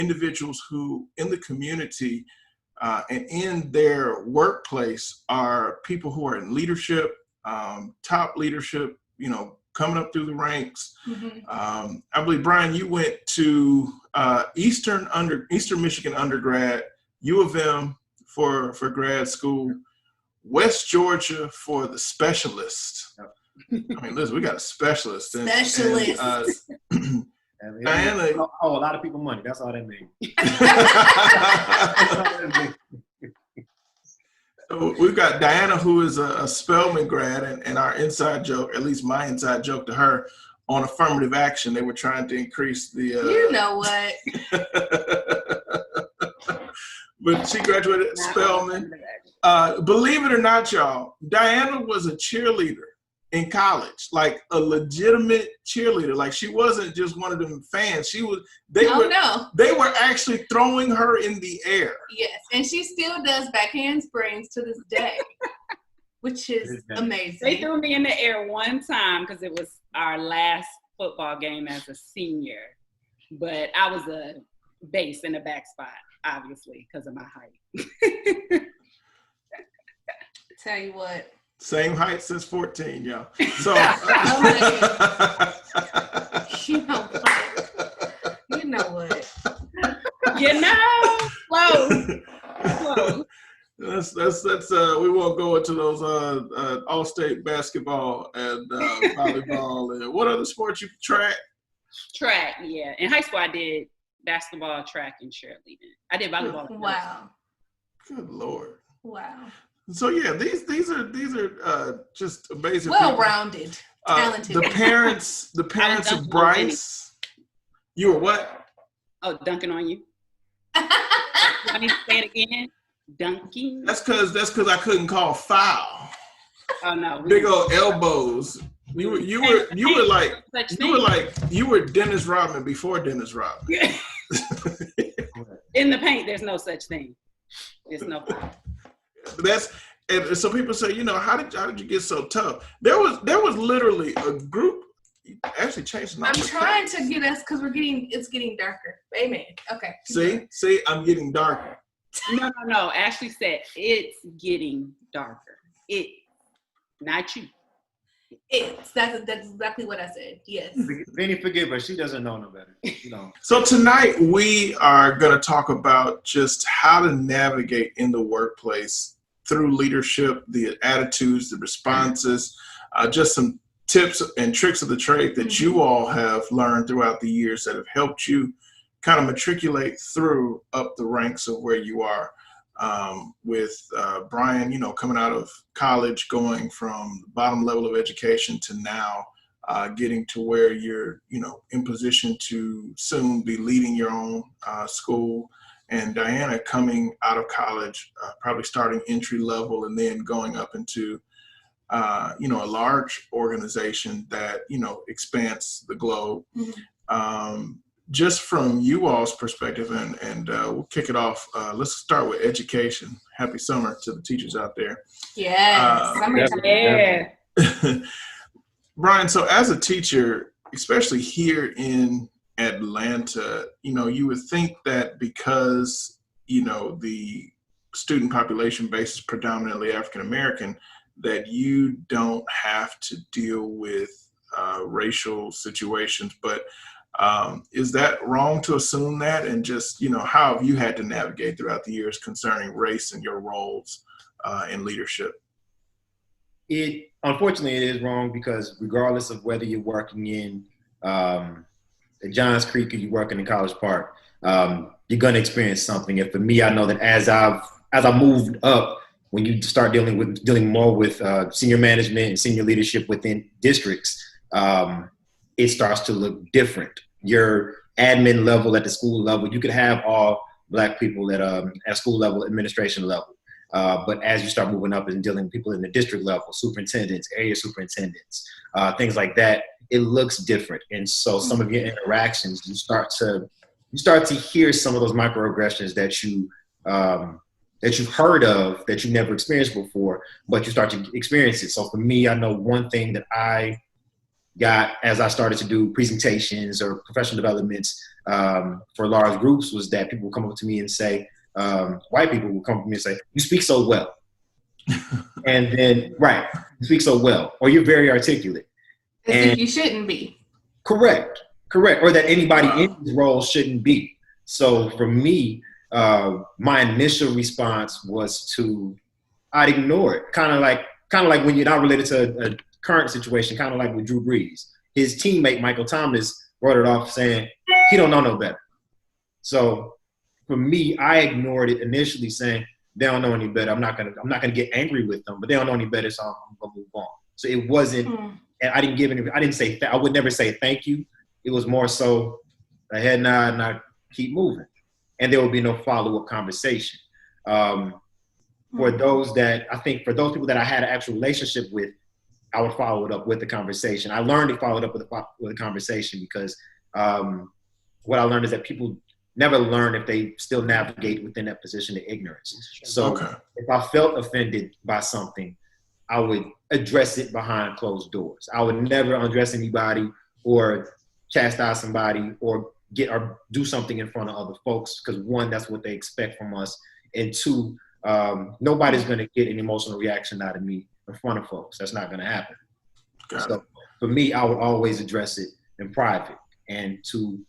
individuals who in the community and in their workplace are people who are in leadership, top leadership, coming up through the ranks. I believe, Brian, you went to Eastern Michigan undergrad, U of M for grad school, West Georgia for the specialist. I mean, listen, we got a specialist. Specialist. Dianna, a lot of people money. That's all that means. So we've got Dianna, who is a Spelman grad, and our inside joke, at least my inside joke to her, on affirmative action, they were trying to increase the. You know what? But she graduated at Spelman. Believe it or not, y'all, Dianna was a cheerleader in college, like a legitimate cheerleader. Like, she wasn't just one of them fans. She was. They were actually throwing her in the air. Yes, and she still does back handsprings to this day, which is amazing. They threw me in the air one time because it was our last football game as a senior, but I was a base in the back spot, obviously, because of my height. Tell you what. Same height since 14, y'all. So, you know what? Close. That's we won't go into those all-state basketball and volleyball and what other sports you track? Track, yeah. In high school, I did basketball, track, and cheerleading. I did volleyball. Wow. Good Lord. Wow. So yeah, these are just amazing. Well-rounded, talented. The parents of Bryce. You were what? Oh, dunking on you. I need to say it again. Dunking. That's because I couldn't call foul. Oh no. Big old elbows. You were Dennis Rodman before Dennis Rodman. In the paint, there's no such thing. There's no. And so people say, how did you get so tough? There was literally a group. Actually changed the number. I'm trying to get us because it's getting darker. Amen. Okay. See, I'm getting darker. No. Ashley said it's getting darker. Not you. That's exactly what I said. Yes. Vinny, forgive her. She doesn't know no better. So tonight we are going to talk about just how to navigate in the workplace through leadership, the attitudes, the responses, just some tips and tricks of the trade that you all have learned throughout the years that have helped you kind of matriculate through up the ranks of where you are. With Brian, coming out of college, going from the bottom level of education to now getting to where you're, in position to soon be leading your own school. And Dianna coming out of college, probably starting entry level and then going up into, a large organization that, expands the globe. Just from you all's perspective, and we'll kick it off. Let's start with education. Happy summer to the teachers out there. Yes, Yeah. Brian, so as a teacher, especially here in Atlanta, you would think that because, the student population base is predominantly African-American, that you don't have to deal with racial situations, but is that wrong to assume that? And just, how have you had to navigate throughout the years concerning race and your roles in leadership? Unfortunately, it is wrong because regardless of whether you're working in Johns Creek or you're working in College Park, you're going to experience something. And for me, I know that as I moved up, when you start dealing more with senior management and senior leadership within districts, it starts to look different. Your admin level at the school level, you could have all Black people at school level, administration level. But as you start moving up and dealing with people in the district level, superintendents, area superintendents, things like that, it looks different. And so some of your interactions, you start to hear some of those microaggressions that you've heard of, that you never experienced before, but you start to experience it. So for me, I know one thing that I as I started to do presentations or professional developments for large groups, was that people would come up to me and say, white people would come up to me and say, "You speak so well." And then, right, you speak so well, or you're very articulate. As if you shouldn't be. Correct. Or that anybody in this role shouldn't be. So for me, my initial response was I'd ignore it. Kind of like when you're not related to a current situation, kind of like with Drew Brees. His teammate, Michael Thomas, wrote it off saying, he don't know no better. So for me, I ignored it initially, saying, they don't know any better. I'm not gonna get angry with them, but they don't know any better, so I'm gonna move on. So it wasn't, and I didn't say, I would never say thank you. It was more so a head nod and I keep moving. And there would be no follow-up conversation. For those people that I had an actual relationship with, I would follow it up with the conversation. I learned to follow it up with a conversation because what I learned is that people never learn if they still navigate within that position of ignorance. So if I felt offended by something, I would address it behind closed doors. I would never undress anybody or chastise somebody or do something in front of other folks, because one, that's what they expect from us, and two, nobody's going to get an emotional reaction out of me in front of folks. That's not going to happen. So for me, I would always address it in private, and to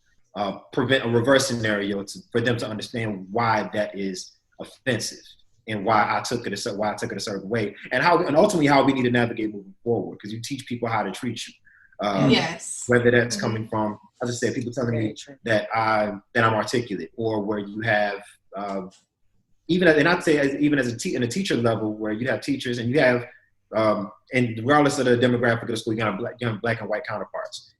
prevent a reverse scenario for them to understand why that is offensive and why I took it a certain way, and ultimately how we need to navigate moving forward, because you teach people how to treat you. Yes. Whether that's coming from, as I said, people telling me that I'm articulate, or where you have even as in a teacher level, where you have teachers and you have and regardless of the demographic of the school, you have black and white counterparts,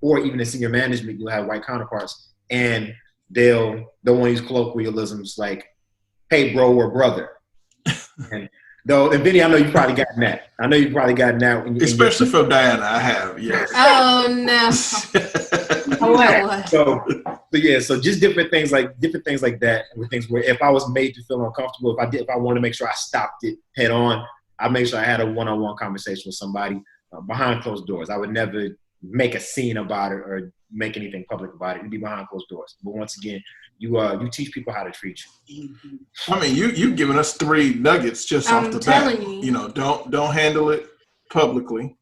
or even in senior management, you'll have white counterparts, and they'll want to use colloquialisms like, "Hey, bro," or "brother." And Vinny, I know you've probably gotten that. Especially from Dianna, I have, yes. Oh no. So just different things like that, and things where if I was made to feel uncomfortable, if I wanted to make sure I stopped it head on, I make sure I had a one-on-one conversation with somebody behind closed doors. I would never make a scene about it or make anything public about it. It'd be behind closed doors. But once again, you teach people how to treat you. I mean, you've given us 3 nuggets just off the bat. You know, don't handle it publicly.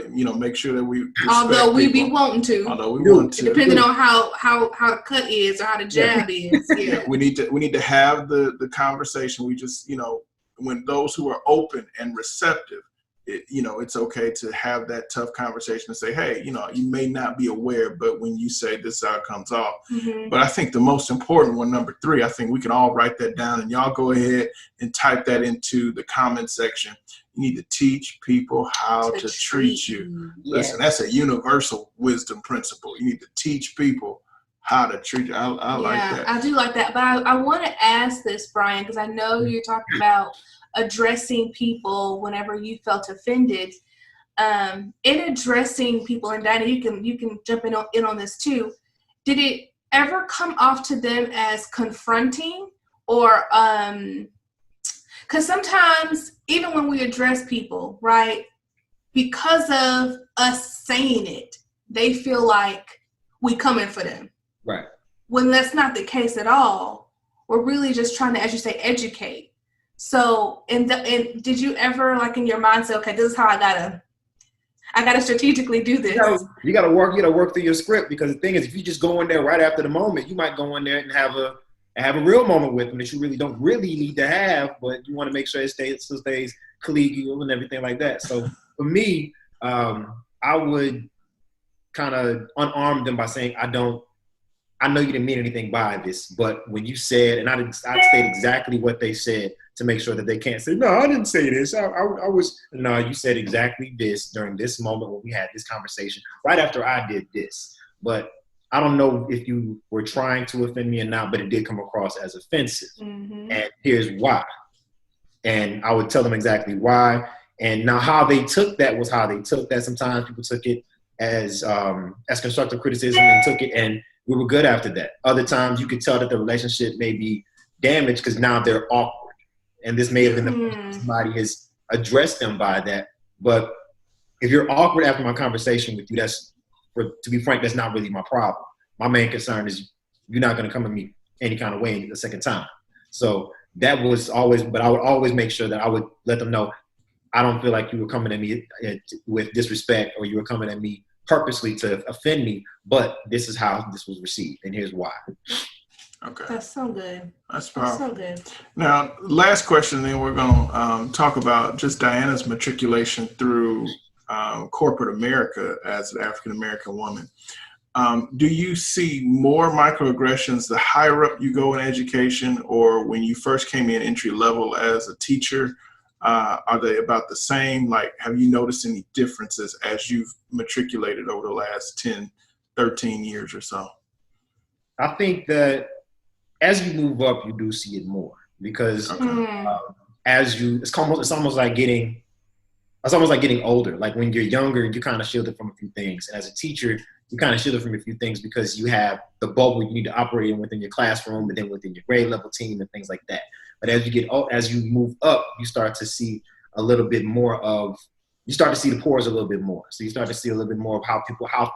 Make sure that we respect although we people. be wanting to. Although we want to. Depending on how the cut is or how the jab is. Yeah. We need to have the conversation. We just, when those who are open and receptive, it's okay to have that tough conversation and say, hey, you may not be aware, but when you say this, how it comes off. Mm-hmm. But I think the most important one, number 3, I think we can all write that down, and y'all go ahead and type that into the comment section. You need to teach people how to treat you. Yes. Listen, that's a universal wisdom principle. You need to teach people how to treat you. I like that. I do like that. But I want to ask this, Brian, because I know you're talking about addressing people whenever you felt offended. In addressing people, and Dianna, you can jump in on this too. Did it ever come off to them as confronting, or because sometimes even when we address people, right, because of us saying it, they feel like we coming for them. Right. When that's not the case at all. We're really just trying to, as you say, educate. So, and did you ever, like, in your mind say, okay, this is how I gotta strategically do this? You gotta work through your script, because the thing is, if you just go in there right after the moment, you might go in there and have a real moment with them that you really don't need to have, but you want to make sure it stays collegial and everything like that. So for me, I would kind of unarm them by saying, I know you didn't mean anything by this, but when you said, and I'd state exactly what they said to make sure that they can't say, no, I didn't say this. You said exactly this during this moment when we had this conversation, right after I did this. But I don't know if you were trying to offend me or not, but it did come across as offensive. Mm-hmm. And here's why. And I would tell them exactly why. And now how they took that was how they took that. Sometimes people took it as constructive criticism and took it, and we were good after that. Other times you could tell that the relationship may be damaged because now they're awkward. And this may have been the somebody has addressed them by that. But if you're awkward after my conversation with you, to be frank, that's not really my problem. My main concern is you're not going to come at me any kind of way the second time. So that was always, but I would always make sure that I would let them know, I don't feel like you were coming at me with disrespect, or you were coming at me purposely to offend me, but this is how this was received, and here's why. Okay. That's so good. That's powerful. So good. Now, last question, then we're going to talk about just Dianna's matriculation through corporate America as an African-American woman. Do you see more microaggressions the higher up you go in education, or when you first came in entry level as a teacher? Are they about the same? Like, have you noticed any differences as you've matriculated over the last 10, 13 years or so? I think that as you move up, you do see it more, because it's almost like getting older. Like when you're younger, you kind of shielded from a few things, and as a teacher, you kind of shielded from a few things because you have the bubble you need to operate in within your classroom, and then within your grade level team and things like that. But as you move up, you start to see a little bit more of, you start to see the pores a little bit more. So you start to see a little bit more of how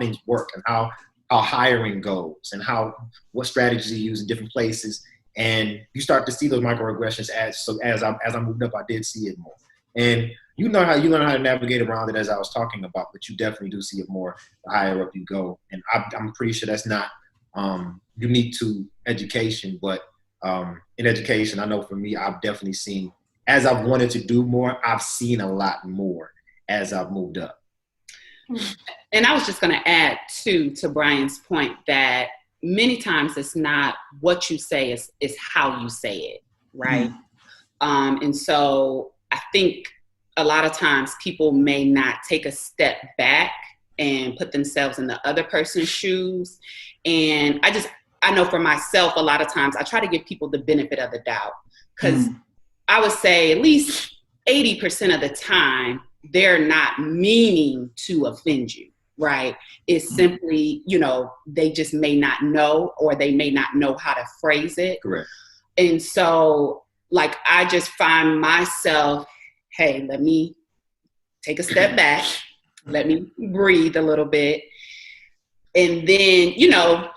things work, and how hiring goes, and what strategies you use in different places. And you start to see those microaggressions as I moved up, I did see it more. And you learn how to navigate around it, as I was talking about, but you definitely do see it more the higher up you go. And I'm pretty sure that's not unique to education, but in education, I know for me, I've definitely seen, as I've wanted to do more, I've seen a lot more as I've moved up. And I was just going to add to Brian's point that many times it's not what you say, is how you say it, right? And so I think a lot of times people may not take a step back and put themselves in the other person's shoes. And I know for myself, a lot of times I try to give people the benefit of the doubt, because I would say at least 80% of the time, they're not meaning to offend you, right? It's simply, they just may not know, or they may not know how to phrase it. Correct. And so, like, I just find myself, hey, let me take a step back. Let me breathe a little bit. And then,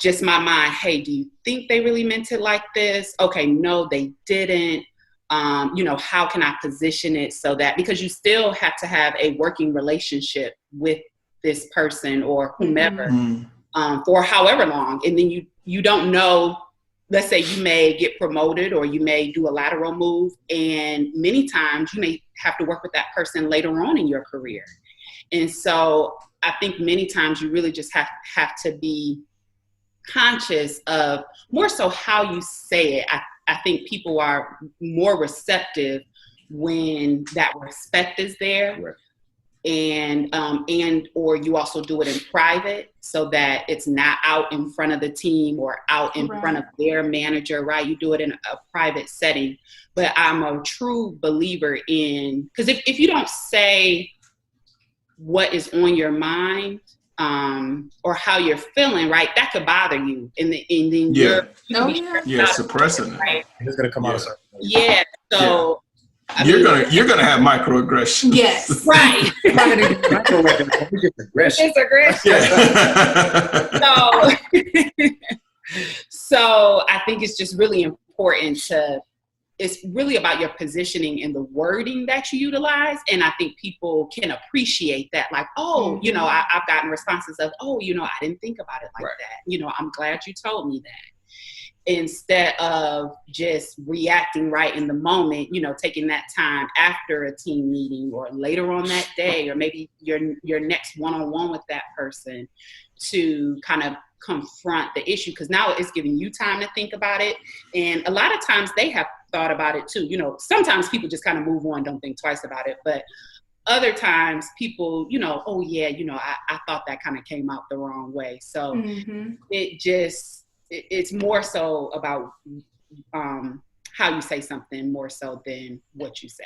just my mind, hey, do you think they really meant it like this? Okay, no, they didn't. How can I position it so that, because you still have to have a working relationship with this person or whomever for however long. And then you don't know, let's say you may get promoted or you may do a lateral move. And many times you may have to work with that person later on in your career. And so I think many times you really just have to be conscious of more so how you say it. I think people are more receptive when that respect is there. Right. And or you also do it in private, so that it's not out in front of the team or out in front of their manager, right? You do it in a private setting. But I'm a true believer in, because if you don't say what is on your mind, or how you're feeling, right, that could bother you, and then you're suppressing it. Right? It's gonna come out of certain ways. Yeah. So you're gonna have microaggressions. Yes. Right. It's aggression. It's aggression. Yeah. So I think it's just really important it's really about your positioning and the wording that you utilize. And I think people can appreciate that. Like, I've gotten responses of, I didn't think about it like that. I'm glad you told me that. Instead of just reacting right in the moment, taking that time after a team meeting or later on that day, or maybe your next one-on-one with that person to kind of confront the issue, because now it's giving you time to think about it. And a lot of times they have thought about it too. Sometimes people just kind of move on, don't think twice about it. But other times people, I thought that kind of came out the wrong way. So it's more so about how you say something more so than what you say.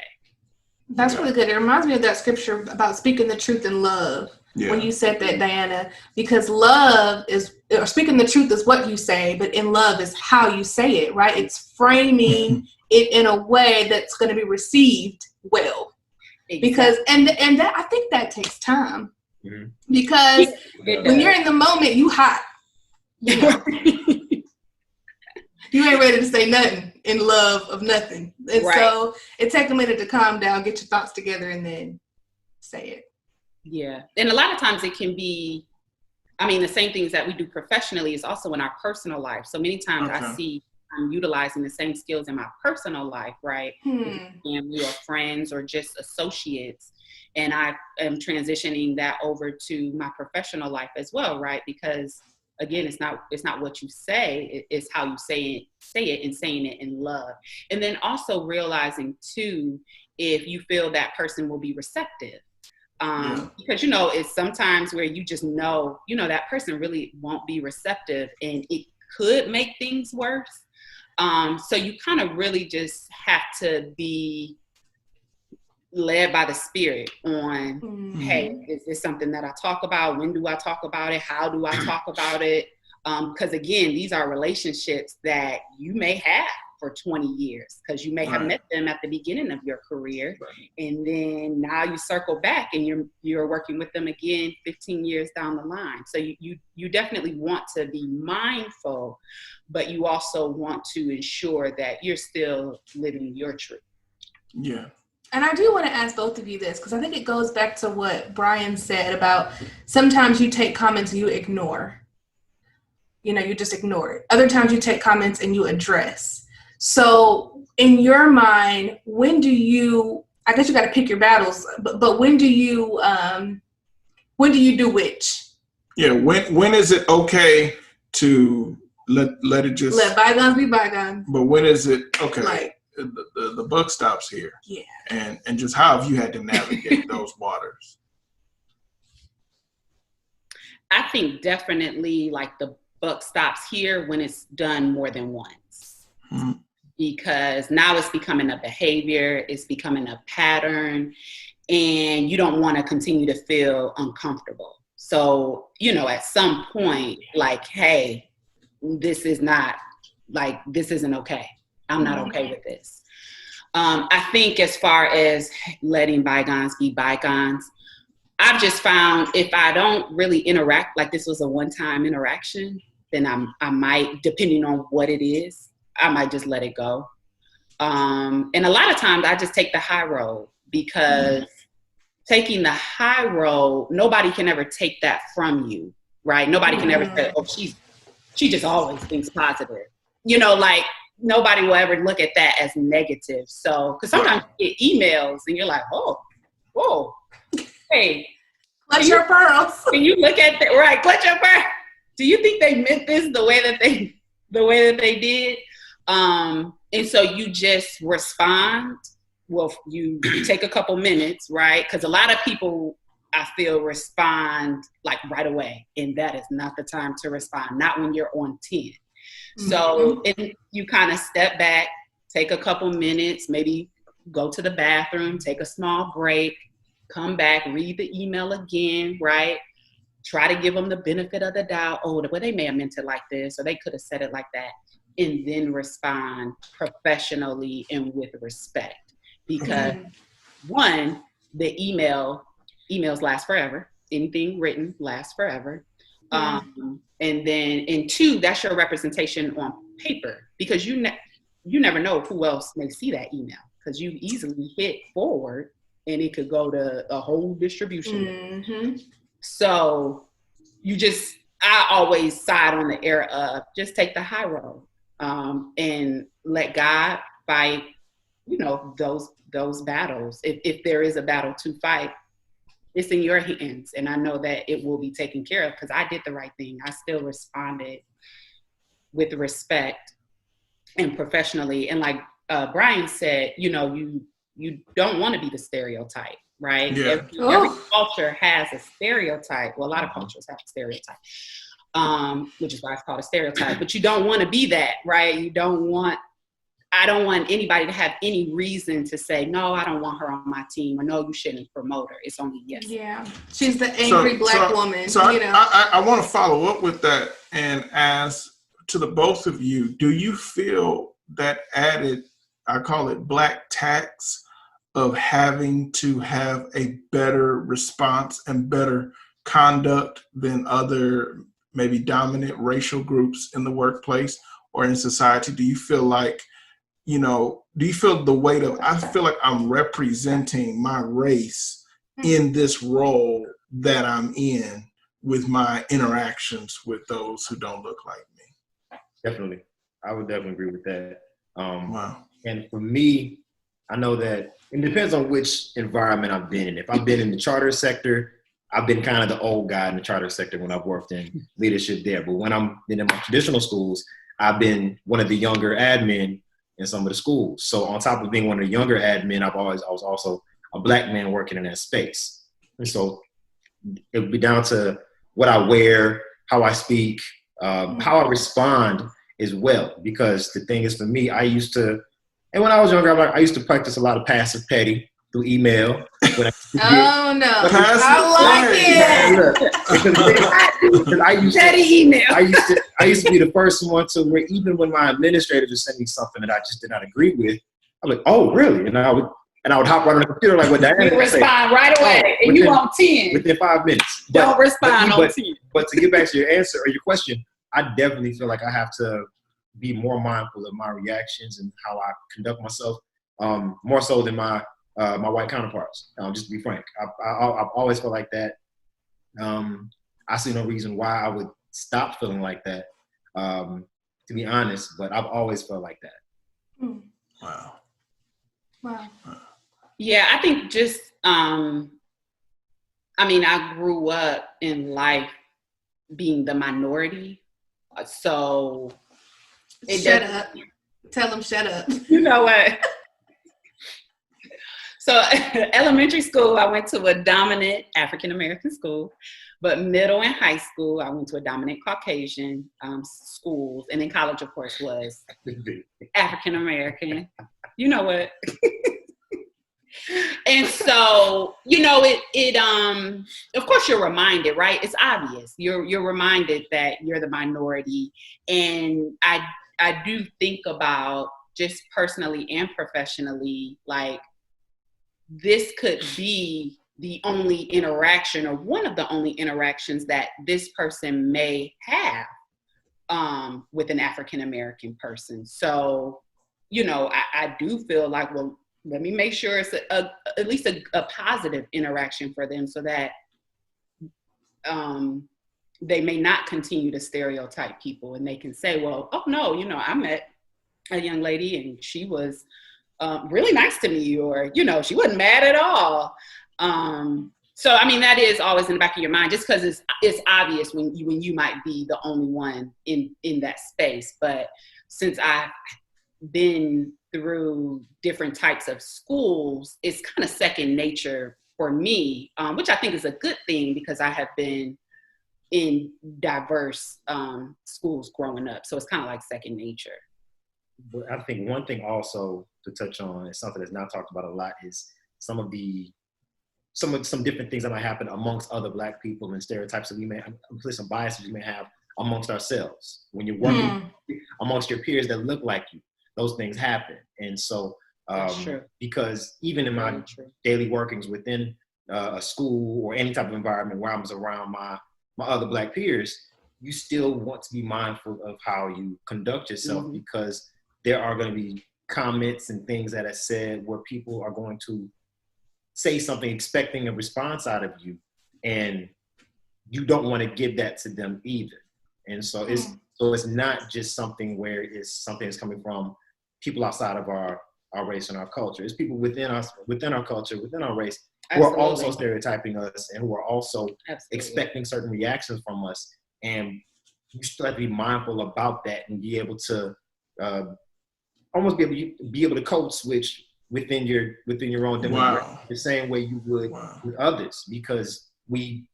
That's really good. It reminds me of that scripture about speaking the truth in love. Yeah. When you said that, Dianna, because love or speaking the truth is what you say, but in love is how you say it, right? It's framing it in a way that's going to be received well. because and that I think that takes time Mhm. because It when does. you're in the moment, you hot. You know, you ain't ready to say nothing in love of nothing, and Right. so it takes a minute to calm down, get your thoughts together, and then say it. Yeah. And a lot of times it can be, I mean, the same things that we do professionally is also in our personal life. So many times I Okay. see I'm utilizing the same skills in my personal life, right? Family or friends or just associates. And I am transitioning that over to my professional life as well, right? Because again, it's not what you say, it's how you say it and saying it in love. And then also realizing too, if you feel that person will be receptive. Because it's sometimes where you just know that person really won't be receptive and it could make things worse. So you kind of really just have to be led by the Spirit on, hey, is this something that I talk about? When do I talk about it? How do I talk about it? Because again, these are relationships that you may have for 20 years because you may have met them at the beginning of your career. And then now you circle back and you're working with them again 15 years down the line. So you definitely want to be mindful, but you also want to ensure that you're still living your truth. Yeah. And I do want to ask both of you this because I think it goes back to what Brian said about sometimes you take comments you ignore. You just ignore it. Other times you take comments and you address. So in your mind, when do you, I guess you got to pick your battles, but when do you do which? Yeah. When is it okay to let it just let bygones be bygones? But when is it okay? Right. The buck stops here. Yeah. And just how have you had to navigate those waters? I think definitely like the buck stops here when it's done more than once. Because now it's becoming a behavior, it's becoming a pattern, and you don't want to continue to feel uncomfortable. So, at some point, like, hey, this isn't okay. I'm not okay with this. I think as far as letting bygones be bygones, I've just found if I don't really interact, like this was a one-time interaction, then I might, depending on what it is, I might just let it go. And a lot of times I just take the high road because taking the high road, nobody can ever take that from you, right? Nobody can ever say, oh, she just always thinks positive. Like nobody will ever look at that as negative. So, because sometimes you get emails and you're like, oh, whoa, hey. Clutch your pearls. Can you look at that? Right, clutch your pearls. Do you think they meant this the way that they did? And so you just respond. Well, you take a couple minutes, right? Because a lot of people, I feel, respond like right away. And that is not the time to respond, not when you're on 10. So you kind of step back, take a couple minutes, maybe go to the bathroom, take a small break, come back, read the email again, right? Try to give them the benefit of the doubt. Oh, well, they may have meant it like this, or they could have said it like that. And then respond professionally and with respect. Because one, the emails last forever. Anything written lasts forever. And two, that's your representation on paper because you never know who else may see that email because you easily hit forward and it could go to a whole distribution. So I always side on the era of just take the high road and let God fight, those battles. If there is a battle to fight, it's in your hands. And I know that it will be taken care of because I did the right thing. I still responded with respect and professionally. And like Brian said, you don't want to be the stereotype, right? Yeah. Every culture has a stereotype. Well, a lot of cultures have a stereotype, which is why it's called a stereotype. But you don't want to be that, right? I don't want anybody to have any reason to say, no, I don't want her on my team, or no, you shouldn't promote her. It's only yes. Yeah. She's the angry black woman. So I want to follow up with that and ask to the both of you, do you feel that added, I call it black tax of having to have a better response and better conduct than other maybe dominant racial groups in the workplace or in society? Do you feel like, do you feel the weight of, I feel like I'm representing my race in this role that I'm in with my interactions with those who don't look like me? Definitely. I would definitely agree with that. Wow. And for me, I know that it depends on which environment I've been in. If I've been in the charter sector, I've been kind of the old guy in the charter sector when I've worked in leadership there. But when I'm been in my traditional schools, I've been one of the younger admin in some of the schools. So on top of being one of the younger admin, I was also a Black man working in that space. And so it would be down to what I wear, how I speak, how I respond as well. Because the thing is, for me, and when I was younger, I used to practice a lot of passive petty through email. Oh no! I like it. Because I used petty email. I used to be the first one to where even when my administrator would send me something that I just did not agree with, I'm like, oh really? And I would hop right on the computer like what Dianna You respond right away, and you want 10 within 5 minutes. Don't respond on 10. But to get back to your answer or your question, I definitely feel like I have to be more mindful of my reactions and how I conduct myself, more so than my white counterparts. Just to be frank, I've always felt like that. I see no reason why I would stop feeling like that, to be honest. But I've always felt like that. Wow. Yeah, I think just, I grew up in life being the minority. So shut up. Tell them shut up. You know what? So elementary school, I went to a dominant African-American school, but middle and high school, I went to a dominant Caucasian schools. And then college, of course, was African-American. You know what? And so, of course you're reminded, right? It's obvious. You're reminded that you're the minority. And I do think about, just personally and professionally, like, this could be the only interaction or one of the only interactions that this person may have with an African-American person. So, I do feel like, well, let me make sure it's at least a positive interaction for them, so that they may not continue to stereotype people, and they can say, well, oh no, I met a young lady and she was really nice to me, or, she wasn't mad at all. So, that is always in the back of your mind, just because it's obvious when you might be the only one in that space. But since I've been through different types of schools, it's kind of second nature for me, which I think is a good thing, because I have been in diverse schools growing up. So it's kind of like second nature. But I think one thing also to touch on, is something that's not talked about a lot, is some different things that might happen amongst other Black people, and stereotypes that we may have, some biases we may have amongst ourselves. When you're working amongst your peers that look like you, those things happen. And so, because even in my daily workings within a school or any type of environment where I was around my other Black peers, you still want to be mindful of how you conduct yourself, because there are going to be comments and things that are said where people are going to say something expecting a response out of you, and you don't want to give that to them either. And so it's not just something where it's something that's coming from people outside of our race and our culture. It's people within us, within our culture, within our race, who are also stereotyping us, and who are also expecting certain reactions from us. And you still have to be mindful about that, and be able to almost be able to code switch within your own demographic, the same way you would with others, because we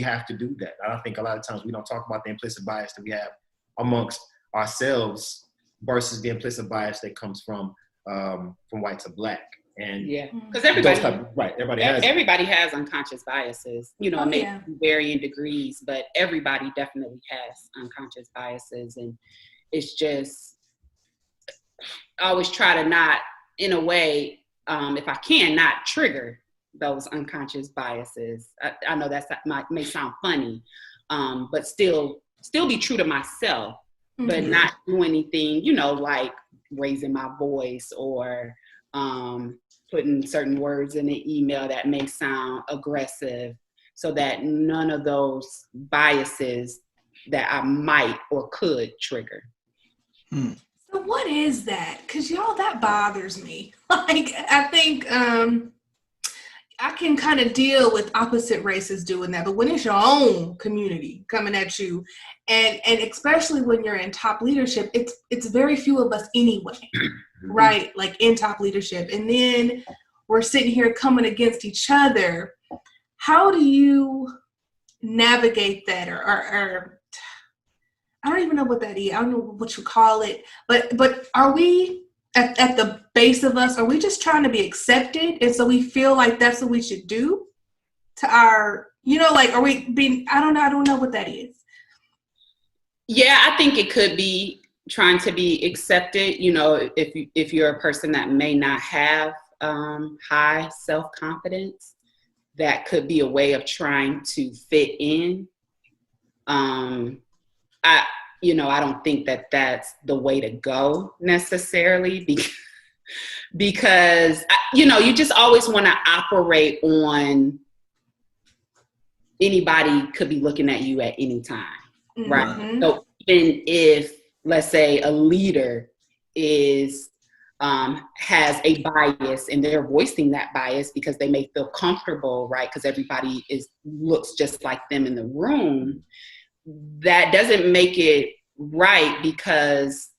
have to do that. I think a lot of times we don't talk about the implicit bias that we have amongst ourselves versus the implicit bias that comes from white to Black. And because everybody has unconscious biases, may vary in degrees, but everybody definitely has unconscious biases. And it's just, I always try to not, in a way, if I can, not trigger those unconscious biases. I know may sound funny, but still be true to myself, but not do anything, like raising my voice or putting certain words in an email that may sound aggressive, so that none of those biases that I might or could trigger. So what is that? Because y'all, that bothers me. Like, I think I can kind of deal with opposite races doing that, but when it's your own community coming at you, and especially when you're in top leadership, it's very few of us anyway, right? Like in top leadership, and then we're sitting here coming against each other. How do you navigate that, or I don't even know what that is. I don't know what you call it, but are we at the base of us? Are we just trying to be accepted, and so we feel like that's what we should do to our, like, are we being? I don't know what that is. Yeah, I think it could be trying to be accepted. If you're a person that may not have high self-confidence, that could be a way of trying to fit in. I don't think that that's the way to go necessarily, because you just always want to operate on anybody could be looking at you at any time, right? So even if, let's say, a leader has a bias and they're voicing that bias because they may feel comfortable, right? Because everybody looks just like them in the room. That doesn't make it right, because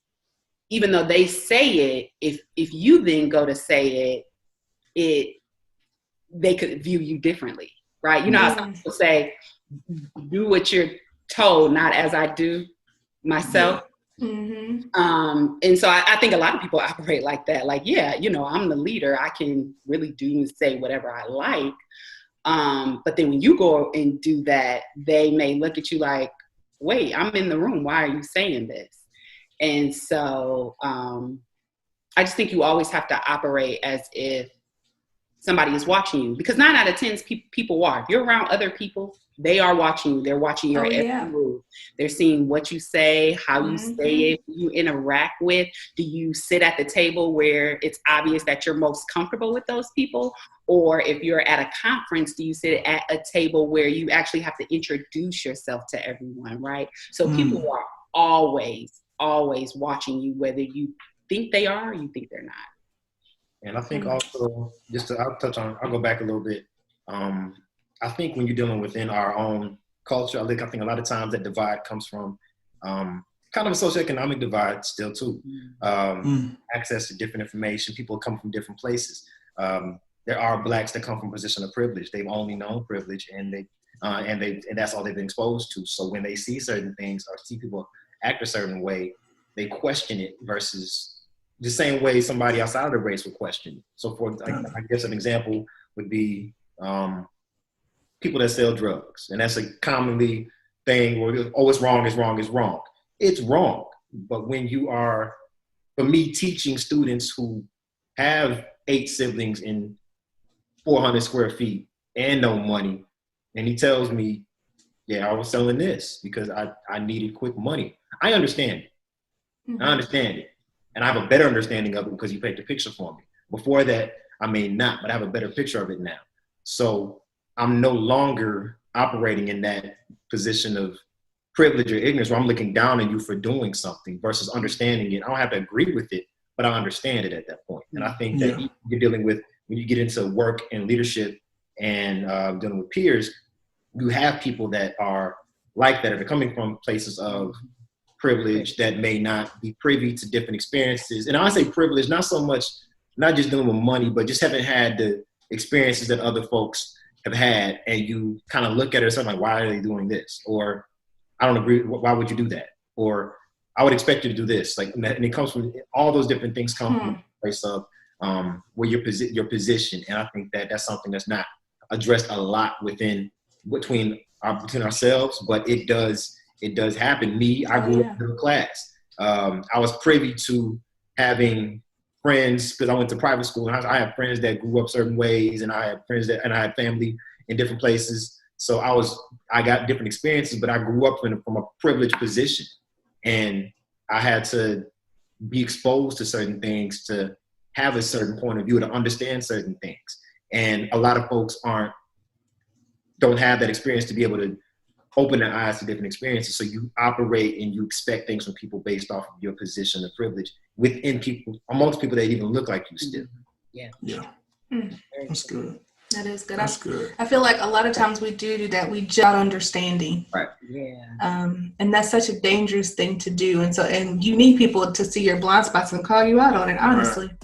even though they say it, if you then go to say it, they could view you differently, right? How some people say, do what you're told, not as I do myself. And so I think a lot of people operate like that. Like, I'm the leader. I can really do and say whatever I like. But then when you go and do that, they may look at you like, wait, I'm in the room. Why are you saying this? And so I just think you always have to operate as if somebody is watching you, because 9 out of 10 people are. If you're around other people, they are watching you. They're watching your every move. They're seeing what you say, how you say it, who you interact with. Do you sit at the table where it's obvious that you're most comfortable with those people? Or if you're at a conference, do you sit at a table where you actually have to introduce yourself to everyone, right? So people are always watching you, whether you think they are or you think they're not. And I think also, I'll go back a little bit. I think when you're dealing within our own culture, I think a lot of times that divide comes from kind of a socioeconomic divide still too. Access to different information. People come from different places. There are Blacks that come from a position of privilege. They've only known privilege, and that's all they've been exposed to. So when they see certain things or see people act a certain way, they question it versus the same way somebody outside of the race would question it. So I guess an example would be people that sell drugs. And that's a commonly thing where, it's wrong, it's wrong, it's wrong. It's wrong. But when for me, teaching students who have 8 siblings in 400 square feet and no money, and he tells me, I was selling this because I needed quick money. I understand it. I understand it. And I have a better understanding of it because you painted the picture for me. Before that, I may not, but I have a better picture of it now. So I'm no longer operating in that position of privilege or ignorance where I'm looking down on you for doing something versus understanding it. I don't have to agree with it, but I understand it at that point. And I think that you're dealing with, when you get into work and leadership and dealing with peers, you have people that are like that, are coming from places of privilege that may not be privy to different experiences. And I say privilege, not so much, not just dealing with money, but just haven't had the experiences that other folks have had. And you kind of look at it and say, like, why are they doing this? Or I don't agree. Why would you do that? Or I would expect you to do this. Like, and it comes from all those different things come from a place of where your position. And I think that that's something that's not addressed a lot between ourselves, but it does happen. I grew up in middle class. I was privy to having friends, because I went to private school, and I have friends that grew up certain ways, and I had family in different places. So I got different experiences, but I grew up from a privileged position, and I had to be exposed to certain things to have a certain point of view, to understand certain things. And a lot of folks don't have that experience to be able to open their eyes to different experiences. So you operate and you expect things from people based off of your position of privilege within people, amongst people that even look like you still. Yeah. That's good. That is good. That's good. I feel like a lot of times we do that. We judge understanding. Right. Yeah. And that's such a dangerous thing to do. And you need people to see your blind spots and call you out on it, honestly. Right.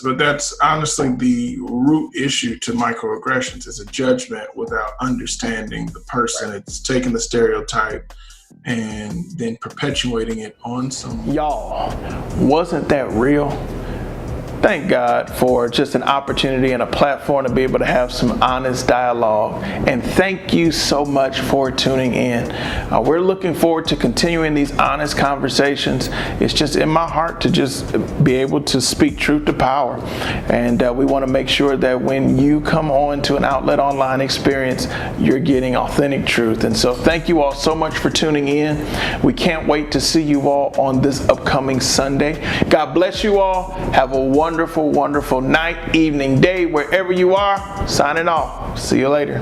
But that's honestly the root issue to microaggressions, is a judgment without understanding the person. Right. It's taking the stereotype and then perpetuating it on someone. Y'all, wasn't that real? Thank God for just an opportunity and a platform to be able to have some honest dialogue. And thank you so much for tuning in. We're looking forward to continuing these honest conversations. It's just in my heart to just be able to speak truth to power. And we want to make sure that when you come on to an Outlet Online experience, you're getting authentic truth. And so thank you all so much for tuning in. We can't wait to see you all on this upcoming Sunday. God bless you all. Have a wonderful night, evening, day, wherever you are. Signing off. See you later.